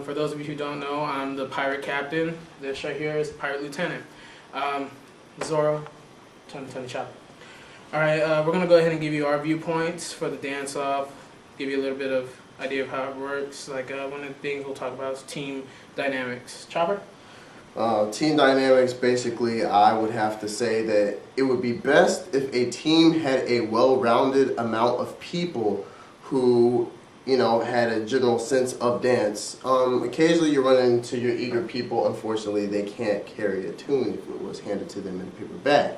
For those of you who don't know, I'm the pirate captain. This right here is pirate lieutenant. Zoro, Tony Chopper. Alright, we're going to go ahead and give you our viewpoints for the dance-off, give you a little bit of idea of how it works. Like one of the things we'll talk about is team dynamics. Chopper? Team dynamics, basically, I would have to say that it would be best if a team had a well-rounded amount of people who, you know, had a general sense of dance. Occasionally you run into your eager people. Unfortunately, they can't carry a tune if it was handed to them in a paper bag.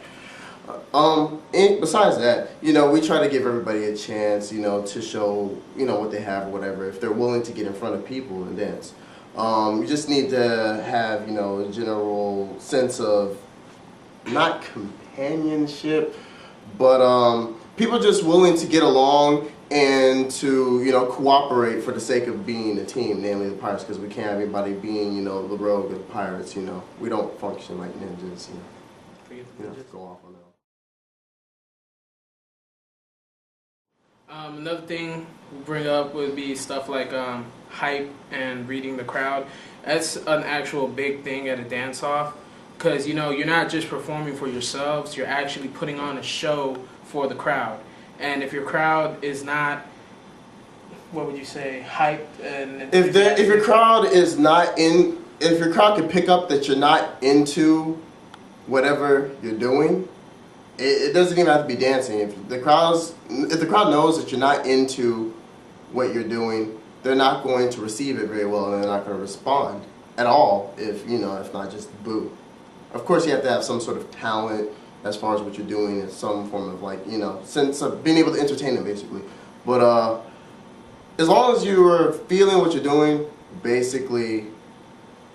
And besides that, you know, we try to give everybody a chance, you know, to show, you know, what they have or whatever, if they're willing to get in front of people and dance. You just need to have, you know, a general sense of, not companionship, but people just willing to get along and to, you know, cooperate for the sake of being a team, namely the pirates, because we can't have everybody being, you know, the rogue of the pirates, you know. We don't function like ninjas, you know. Go off on that. Another thing we'll bring up would be stuff like hype and reading the crowd. That's an actual big thing at a dance-off, because, you know, you're not just performing for yourselves, you're actually putting on a show for the crowd. And if your crowd is not, what would you say, hyped, and if your crowd is not in, if your crowd can pick up that you're not into whatever you're doing, it doesn't even have to be dancing. If the crowd knows that you're not into what you're doing, they're not going to receive it very well, and they're not going to respond at all. If, you know, if not just boo. Of course, you have to have some sort of talent as far as what you're doing, in some form of, like, you know, sense of being able to entertain them, basically. But as long as you are feeling what you're doing, basically,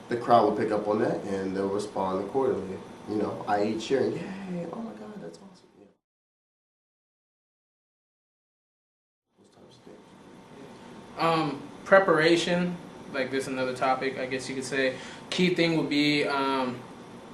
the crowd will pick up on that and they'll respond accordingly. You know, i.e. cheering, yay, oh my God, that's awesome. Yeah. Those types of things. Preparation, like this is another topic, I guess you could say. Key thing would be,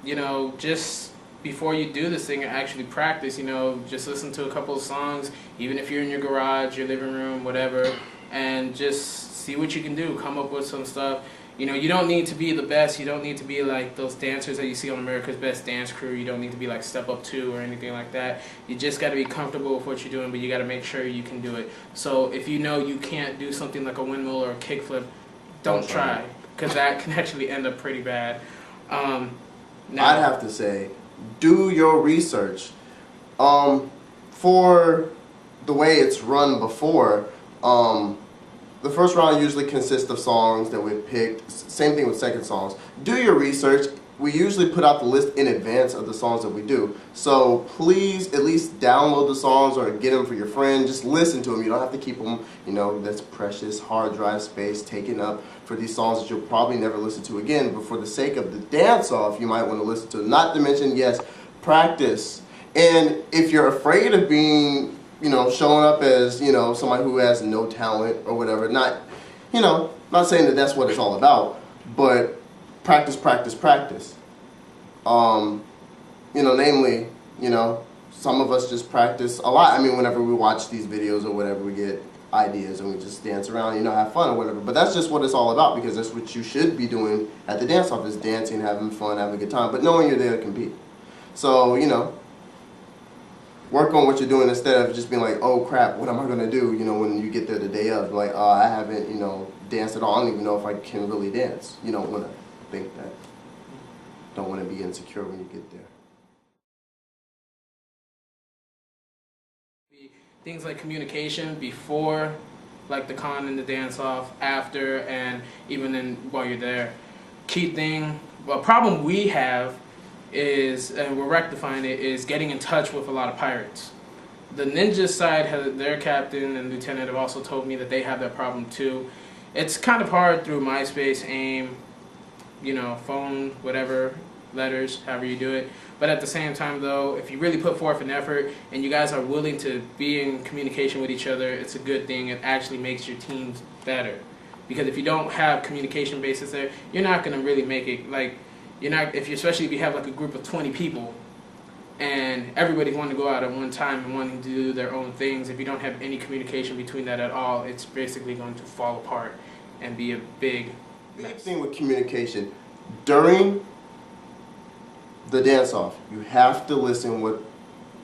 you know, just before you do this thing and actually practice, you know, just listen to a couple of songs, even if you're in your garage, your living room, whatever, and just see what you can do. Come up with some stuff. You know, you don't need to be the best. You don't need to be like those dancers that you see on America's Best Dance Crew. You don't need to be like Step Up 2 or anything like that. You just got to be comfortable with what you're doing, but you got to make sure you can do it. So if you know you can't do something like a windmill or a kickflip, don't try, because that can actually end up pretty bad. I'd have to say, do your research. For the way it's run before, the first round usually consists of songs that we've picked. Same thing with second songs. Do your research. We usually put out the list in advance of the songs that we do. So please at least download the songs or get them for your friend. Just listen to them. You don't have to keep them, you know, that's precious hard drive space taken up for these songs that you'll probably never listen to again. But for the sake of the dance-off, you might want to listen to them. Not to mention, yes, practice. And if you're afraid of being, you know, showing up as, you know, somebody who has no talent or whatever, not, you know, not saying that that's what it's all about, but practice, practice, practice. You know, namely, you know, some of us just practice a lot. I mean, whenever we watch these videos or whatever, we get ideas and we just dance around, you know, have fun or whatever. But that's just what it's all about, because that's what you should be doing at the dance-off, is dancing, having fun, having a good time, but knowing you're there to compete. So, you know, work on what you're doing instead of just being like, oh crap, what am I going to do, you know, when you get there the day of. Like, I haven't, you know, danced at all. I don't even know if I can really dance. You don't want to think that. Don't want to be insecure when you get there. Things like communication before, like the con and the dance-off, after, and even in while you're there. Key thing, well, problem we have is, and we're rectifying it, is getting in touch with a lot of pirates. The ninja side, has their captain and lieutenant have also told me that they have that problem too. It's kind of hard through MySpace, AIM, you know, phone, whatever, letters, however you do it. But at the same time though, if you really put forth an effort and you guys are willing to be in communication with each other, it's a good thing. It actually makes your teams better. Because if you don't have communication basis there, you're not going to really make it. Like, you're not, especially if you have like a group of 20 people and everybody wanting to go out at one time and wanting to do their own things, if you don't have any communication between that at all, it's basically going to fall apart and be a big Big thing with communication during the dance-off, you have to listen what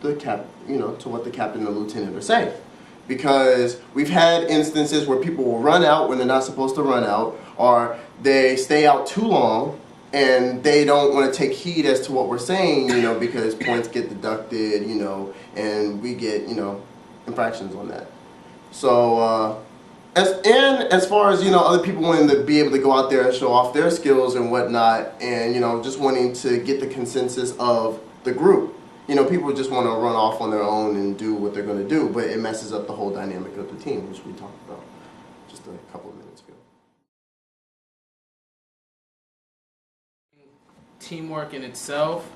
the to what the captain and lieutenant are saying, because we've had instances where people will run out when they're not supposed to run out, or they stay out too long and they don't want to take heed as to what we're saying, because points get deducted, and we get, infractions on that. So, as far as, other people wanting to be able to go out there and show off their skills and whatnot, and, just wanting to get the consensus of the group. People just want to run off on their own and do what they're going to do, but it messes up the whole dynamic of the team, which we talked about just a couple of minutes ago. Teamwork in itself,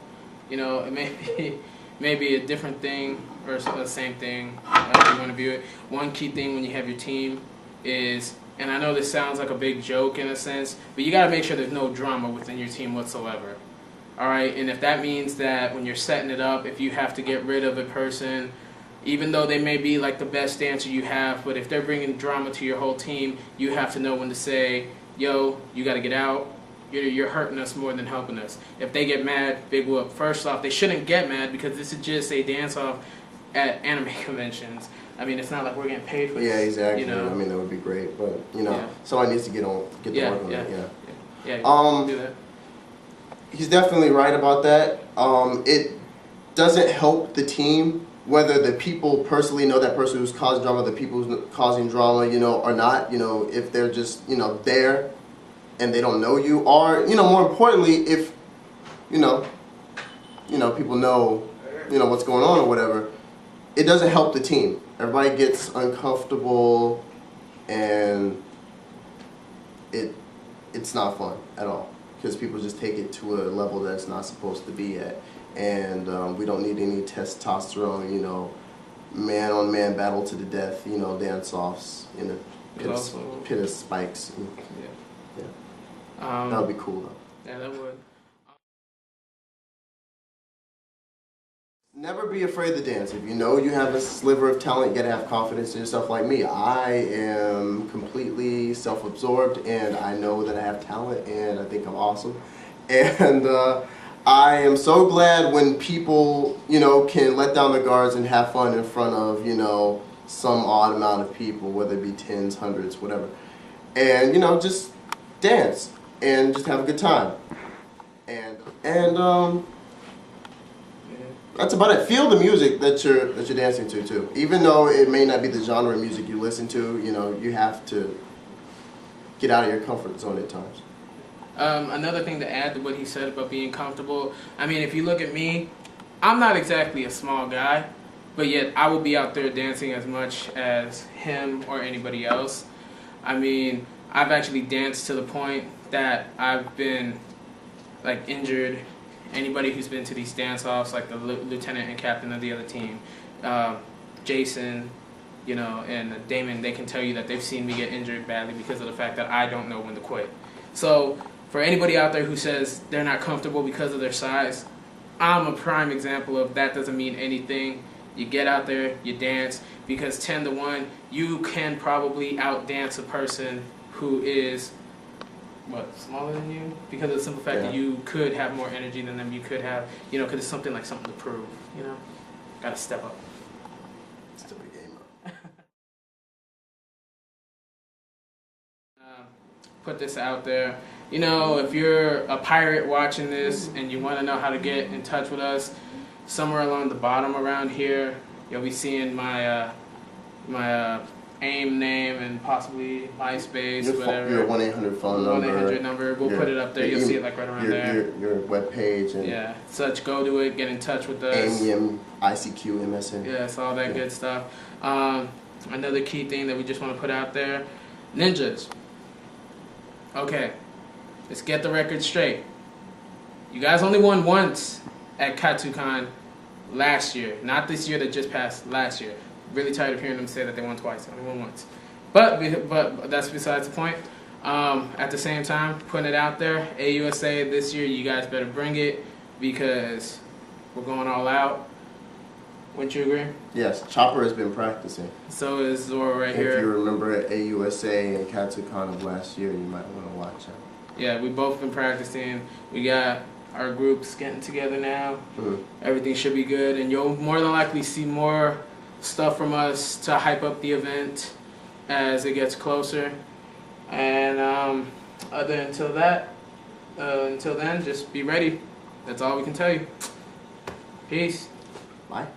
it may be a different thing or the same thing, if you want to view it. One key thing when you have your team is, and I know this sounds like a big joke in a sense, but you got to make sure there's no drama within your team whatsoever. All right, and if that means that when you're setting it up, if you have to get rid of a person, even though they may be like the best dancer you have, but if they're bringing drama to your whole team, you have to know when to say, yo, you got to get out. You're hurting us more than helping us. If they get mad, big whoop. First off, they shouldn't get mad because this is just a dance-off at anime conventions. I mean, it's not like we're getting paid for this. Yeah, exactly. I mean, that would be great, but, somebody needs to get to work on it. Yeah, do that. He's definitely right about that. It doesn't help the team whether the people personally know that person who's caused drama, the people who's causing drama, or not. If they're just there and they don't know you, or more importantly, if people know what's going on or whatever, it doesn't help the team. Everybody gets uncomfortable, and it's not fun at all. Because people just take it to a level that's not supposed to be at. And we don't need any testosterone, man-on-man battle to the death, dance-offs in a pit of spikes. Yeah. That would be cool, though. Yeah, that would. Never be afraid to dance. If you know you have a sliver of talent, you gotta have confidence in yourself like me. I am completely self-absorbed, and I know that I have talent, and I think I'm awesome. And I am so glad when people, can let down their guards and have fun in front of, some odd amount of people, whether it be tens, hundreds, whatever. And, just dance and just have a good time. And that's about it. Feel the music that you're dancing to too. Even though it may not be the genre of music you listen to, you have to get out of your comfort zone at times. Another thing to add to what he said about being comfortable, I mean, if you look at me, I'm not exactly a small guy, but yet I will be out there dancing as much as him or anybody else. I mean, I've actually danced to the point that I've been like injured. Anybody who's been to these dance-offs, like the lieutenant and captain of the other team, Jason, and Damon, they can tell you that they've seen me get injured badly because of the fact that I don't know when to quit. So for anybody out there who says they're not comfortable because of their size, I'm a prime example of that doesn't mean anything. You get out there, you dance, because 10 to 1, you can probably outdance a person who is smaller than you, because of the simple fact that you could have more energy than them. You could have, because it's something to prove. Gotta step up. Step your game up. Put this out there. If you're a pirate watching this and you want to know how to get in touch with us, somewhere along the bottom around here, you'll be seeing my my AIM name and possibly MySpace, whatever. Your 1-800 phone number. 1-800 number. We'll put it up there. You'll see it like right around there. Your webpage. And such. Go to it. Get in touch with us. AIM, ICQ, MSN. Yes, all that good stuff. Another key thing that we just want to put out there. Ninjas. Okay. Let's get the record straight. You guys only won once at KatsuCon last year. Not this year that just passed, last year. Really tired of hearing them say that they won twice. Only won once. But that's besides the point. At the same time, putting it out there, AUSA this year, you guys better bring it because we're going all out. Wouldn't you agree? Yes, Chopper has been practicing. So is Zora right here. If you remember at AUSA and KatsuCon of last year, you might want to watch out. Yeah, we both been practicing. We got our groups getting together now. Everything should be good, and you'll more than likely see more stuff from us to hype up the event as it gets closer. And until then, just be ready. That's all we can tell you. Peace. Bye.